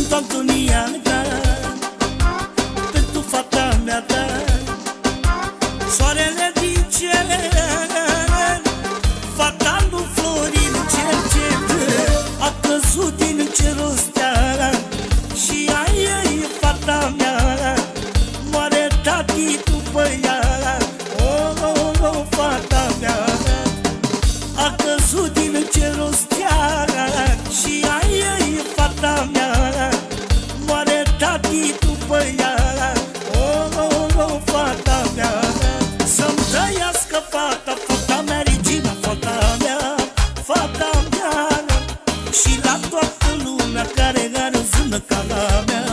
Sunt Antonia, da, pentru fata mea, da. Soarele din cer, fata lui Florin Cercet, a căzut din cerul stea, și aia e fata mea. Moare tati după ea, oh, oh, oh, fata mea. A căzut din cerul stea, și aia e fata mea. Moare tati după ea, oh, oh, oh, fata mea. Să-mi trăiască fata, fata mea, regina, fata mea, fata mea. Și la toată lumea care are o zână ca la mea.